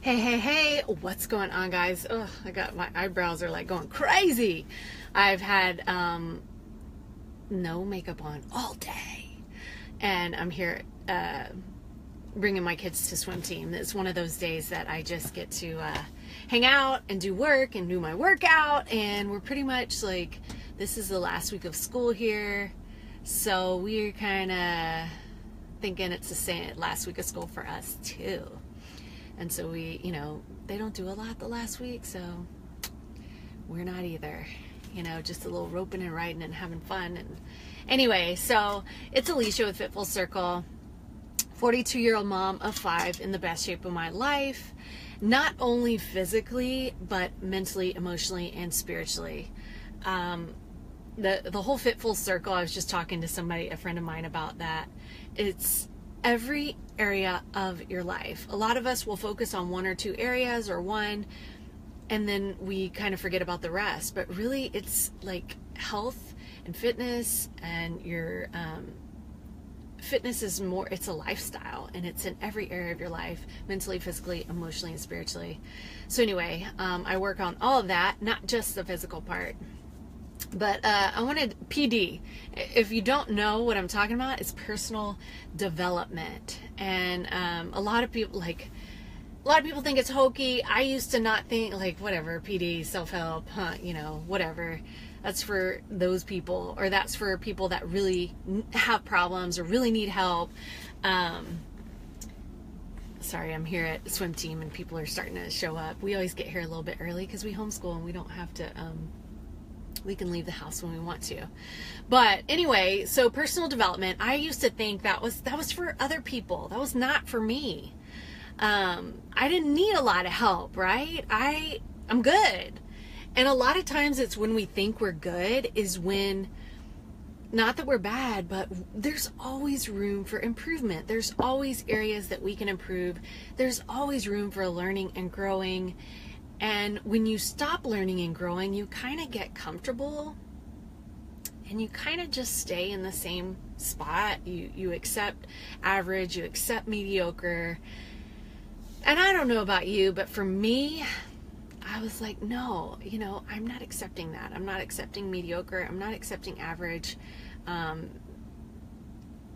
Hey, what's going on, guys? Ugh, my eyebrows are like going crazy. I've had no makeup on all day, and I'm here bringing my kids to swim team. It's one of those days that I just get to hang out and do work and do my workout, and we're pretty much like, this is the last week of school here, so we're kind of thinking it's the same last week of school for us too. And so we, they don't do a lot the last week, so we're not either. Just a little roping and riding and having fun. And anyway, so it's Alicia with Fit Full Circle, 42-year-old mom of 5 in the best shape of my life, not only physically, but mentally, emotionally, and spiritually. The whole Fit Full Circle, I was just talking to somebody, a friend of mine, about that. It's every area of your life. A lot of us will focus on one or two areas or one, and then we kind of forget about the rest. But really, it's like health and fitness, and your fitness is more, it's a lifestyle, and it's in every area of your life, mentally, physically, emotionally, and spiritually. So anyway, I work on all of that, not just the physical part. But I wanted PD. If you don't know what I'm talking about, it's personal development. And a lot of people think it's hokey. I used to not think, like, whatever, PD, self-help, whatever. That's for those people, or that's for people that really have problems or really need help. Sorry, I'm here at swim team and people are starting to show up. We always get here a little bit early because we homeschool and we don't have to... we can leave the house when we want to. But anyway, so personal development, I used to think that was for other people. That was not for me. I didn't need a lot of help, right? I'm good. And a lot of times it's when we think we're good is when, not that we're bad, but there's always room for improvement. There's always areas that we can improve. There's always room for learning and growing. And when you stop learning and growing, you kind of get comfortable and you kind of just stay in the same spot. You accept average, you accept mediocre. And I don't know about you, but for me, I was like, no, I'm not accepting that. I'm not accepting mediocre. I'm not accepting average. And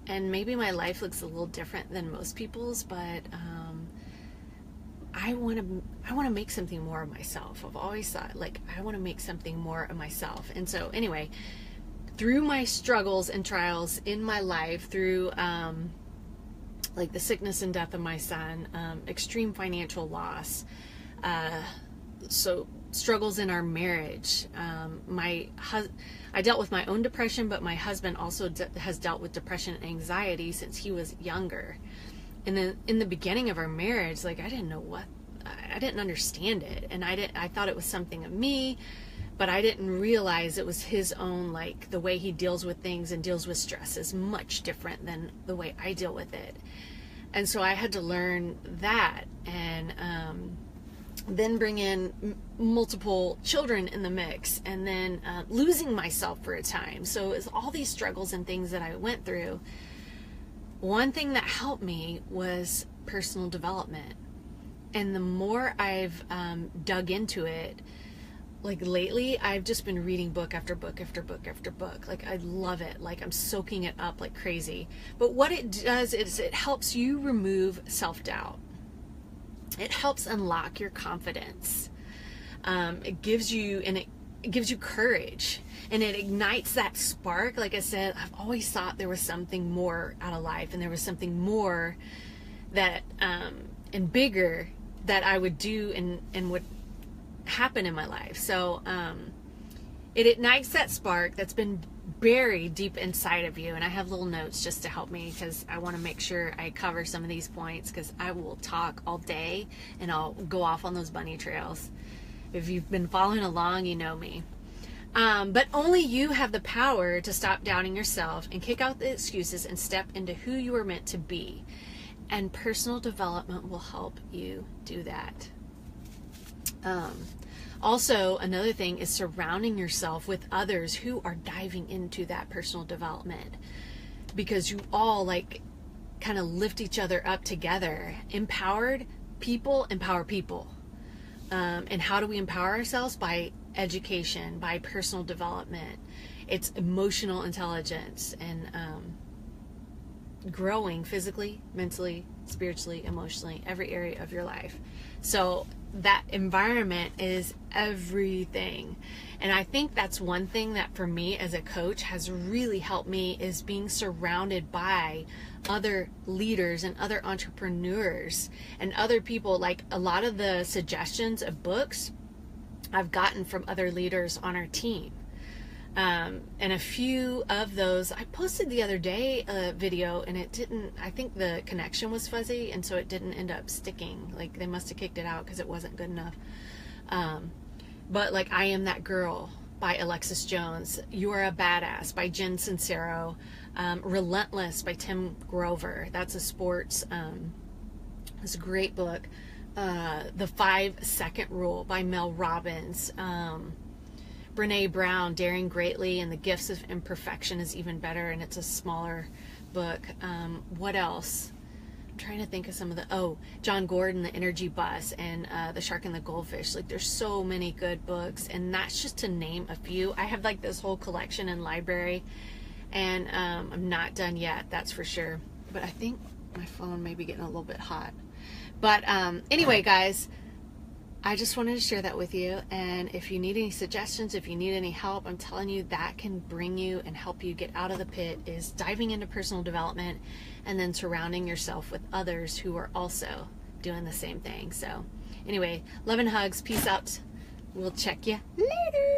maybe my life looks a little different than most people's, but I want to make something more of myself. I've always thought, like, I want to make something more of myself. And so anyway, through my struggles and trials in my life, through like the sickness and death of my son, extreme financial loss, so struggles in our marriage, I dealt with my own depression, but my husband also has dealt with depression and anxiety since he was younger. And then in the beginning of our marriage, like, I didn't understand it. And I thought it was something of me, but I didn't realize it was his own, like, the way he deals with things and deals with stress is much different than the way I deal with it. And so I had to learn that, and then bring in multiple children in the mix, and then losing myself for a time. So it's all these struggles and things that I went through. One thing that helped me was personal development. And the more I've dug into it, like lately, I've just been reading book after book after book after book. Like, I love it. Like, I'm soaking it up like crazy. But what it does is it helps you remove self-doubt. It helps unlock your confidence. It gives you courage, and it ignites that spark. Like I said, I've always thought there was something more out of life, and there was something more that and bigger that I would do and would happen in my life. So it ignites that spark that's been buried deep inside of you. And I have little notes just to help me, because I want to make sure I cover some of these points, because I will talk all day and I'll go off on those bunny trails. If you've been following along, you know me. But only you have the power to stop doubting yourself and kick out the excuses and step into who you are meant to be. And personal development will help you do that. Also, another thing is surrounding yourself with others who are diving into that personal development, because you all, like, kind of lift each other up together. Empowered people empower people. And how do we empower ourselves? By education, by personal development. It's emotional intelligence and growing physically, mentally, spiritually, emotionally, every area of your life. So that environment is everything. And I think that's one thing that for me as a coach has really helped me, is being surrounded by other leaders and other entrepreneurs and other people. Like a lot of the suggestions of books I've gotten from other leaders on our team. And a few of those, I posted the other day a video and it didn't, I think the connection was fuzzy, and so it didn't end up sticking. Like they must have kicked it out because it wasn't good enough. But like I Am That Girl by Alexis Jones, You Are a Badass by Jen Sincero, Relentless by Tim Grover. That's a sports, it's a great book. The 5-Second Rule by Mel Robbins. Brene Brown, Daring Greatly and the Gifts of Imperfection is even better, and it's a smaller book. What else? I'm trying to think of some of the, John Gordon, The Energy Bus, and The Shark and the Goldfish. Like there's so many good books, and that's just to name a few. I have like this whole collection and library, and I'm not done yet, that's for sure. But I think my phone may be getting a little bit hot. But anyway, guys, I just wanted to share that with you. And if you need any suggestions, if you need any help, I'm telling you that can bring you and help you get out of the pit, is diving into personal development and then surrounding yourself with others who are also doing the same thing. So anyway, love and hugs. Peace out. We'll check you later.